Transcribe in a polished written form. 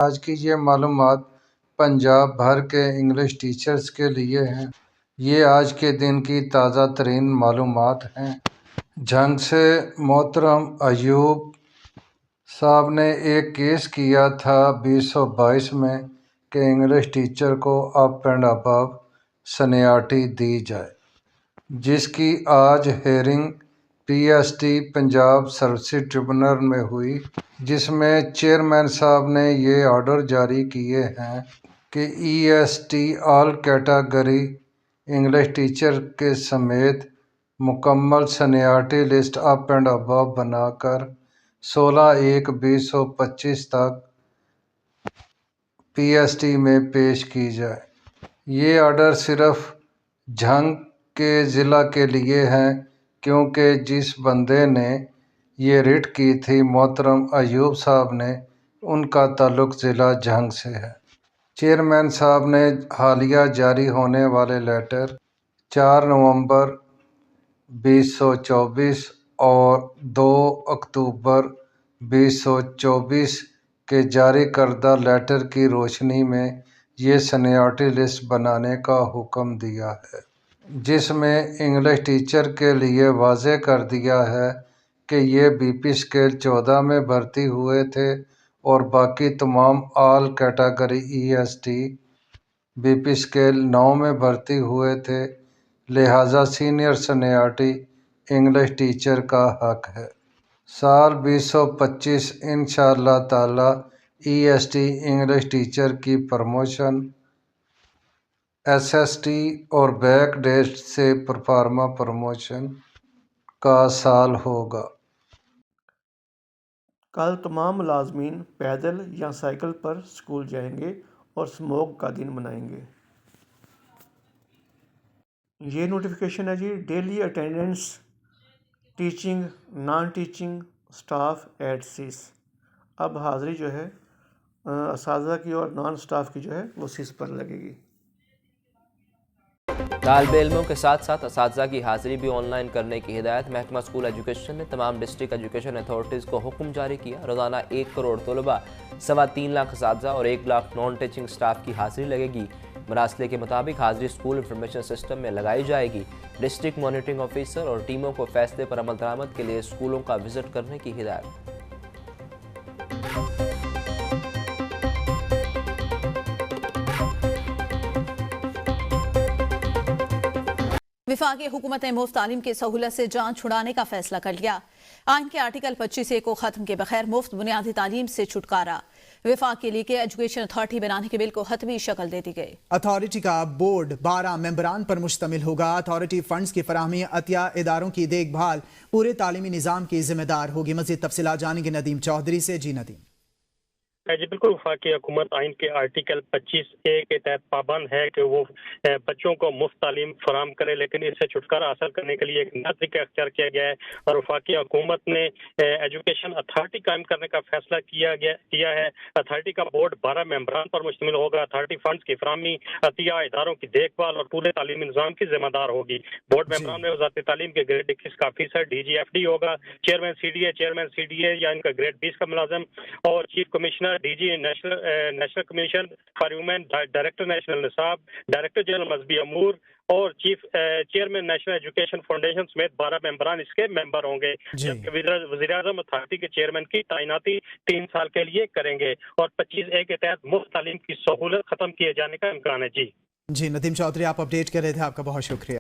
آج کی یہ معلومات پنجاب بھر کے انگلش ٹیچرز کے لیے ہیں۔ یہ آج کے دن کی تازہ ترین معلومات ہیں۔ جھنگ سے محترم ایوب صاحب نے ایک کیس کیا تھا 2022 میں کہ انگلش ٹیچر کو اپ اینڈ ابو سینیارٹی دی جائے، جس کی آج hearing P S T Punjab services tribunal میں ہوئی، جس میں چیئرمین صاحب نے یہ آرڈر جاری کیے ہیں کہ ای ایس ٹی آل کیٹیگری انگلش ٹیچر کے سمیت مکمل seniority list up and above بنا کر 16/1/2025 تک پی ایس ٹی میں پیش کی جائے۔ یہ آرڈر صرف جھنگ کے ضلع کے لیے ہے، کیونکہ جس بندے نے یہ ریٹ کی تھی محترم ایوب صاحب نے، ان کا تعلق ضلع جھنگ سے ہے۔ چیئرمین صاحب نے حالیہ جاری ہونے والے لیٹر 4 نومبر 2024 اور 2 اکتوبر 2024 کے جاری کردہ لیٹر کی روشنی میں یہ سینیارٹی لسٹ بنانے کا حکم دیا ہے، جس میں انگلش ٹیچر کے لیے واضح کر دیا ہے کہ یہ بی پی اسکیل 14 میں بھرتی ہوئے تھے اور باقی تمام all category E S T B P scale 9 میں بھرتی ہوئے تھے، لہٰذا سینئر سینیارٹی انگلش ٹیچر کا حق ہے۔ سال 2025 انشاءاللہ تعالی ای ایس ٹی انگلش ٹیچر کی پروموشن، ایس ایس ٹی اور بیک ڈیٹ سے پرفارما پروموشن کا سال ہوگا۔ کل تمام ملازمین پیدل یا سائیکل پر اسکول جائیں گے اور اسموگ کا دن منائیں گے۔ یہ نوٹیفیکیشن ہے جی، daily attendance teaching non teaching staff at سیس۔ اب حاضری جو ہے اساتذہ کی اور نان اسٹاف کی جو ہے وہ سیس پر لگے گی۔ طالب علموں کے ساتھ ساتھ اساتذہ کی حاضری بھی آن لائن کرنے کی ہدایت۔ محکمہ اسکول ایجوکیشن نے تمام ڈسٹرکٹ ایجوکیشن اتھارٹیز کو حکم جاری کیا۔ روزانہ 1 کروڑ طلباء، 3.25 لاکھ اساتذہ اور 1 لاکھ نان ٹیچنگ اسٹاف کی حاضری لگے گی۔ مراسلے کے مطابق حاضری اسکول انفارمیشن سسٹم میں لگائی جائے گی۔ ڈسٹرکٹ مانیٹرنگ آفیسر اور ٹیموں کو فیصلے پر عمل درآمد کے لیے اسکولوں کا وزٹ کرنے کی ہدایت۔ وفاقی حکومت نے مفت تعلیم کی سہولت سے جان چھڑانے کا فیصلہ کر لیا۔ آئین کے آرٹیکل 25A کو ختم کے بغیر مفت بنیادی تعلیم سے چھٹکارا۔ وفاق کے لیے کہ ایجوکیشن اتھارٹی بنانے کے بل کو حتمی شکل دے دی گئی۔ اتھارٹی کا بورڈ 12 ممبران پر مشتمل ہوگا۔ اتھارٹی فنڈز کی فراہمی، عطیہ، اداروں کی دیکھ بھال پورے تعلیمی نظام کی ذمہ دار ہوگی۔ مزید تفصیلات جانیں گے ندیم چودھری سے۔ جی ندیم۔ جی بالکل، وفاقی حکومت آئین کے آرٹیکل 25A کے تحت پابند ہے کہ وہ بچوں کو مفت تعلیم فراہم کرے، لیکن اس سے چھٹکارا حاصل کرنے کے لیے ایک نیا طریقہ اختیار کیا گیا ہے اور وفاقی حکومت نے ایجوکیشن اتھارٹی قائم کرنے کا فیصلہ کیا ہے۔ اتھارٹی کا بورڈ 12 ممبران پر مشتمل ہوگا۔ اتھارٹی فنڈز کی فراہمی، عطیہ، اداروں کی دیکھ بھال اور پورے تعلیمی نظام کی ذمہ دار ہوگی۔ بورڈ ممبران میں وزارت تعلیم کے گریڈ 21 کا officer D G F D ہوگا، چیئرمین سی ڈی اے یا ان کا گریڈ 20 کا ملازم اور chief commissioner D G national commission for women, director نیشنل نصاب، ڈائریکٹر جنرل مذہبی امور اور چیئرمین نیشنل ایجوکیشن فاؤنڈیشن سمیت 12 ممبران اس کے ممبر ہوں گے۔ جبکہ وزیر اعظم اتھارٹی کے چیئرمین کی تعیناتی 3 سال کے لیے کریں گے اور 25A کے تحت مفت تعلیم کی سہولت ختم کیے جانے کا امکان ہے۔ جی ندیم چودھری، آپ اپڈیٹ کر رہے تھے، آپ کا بہت شکریہ۔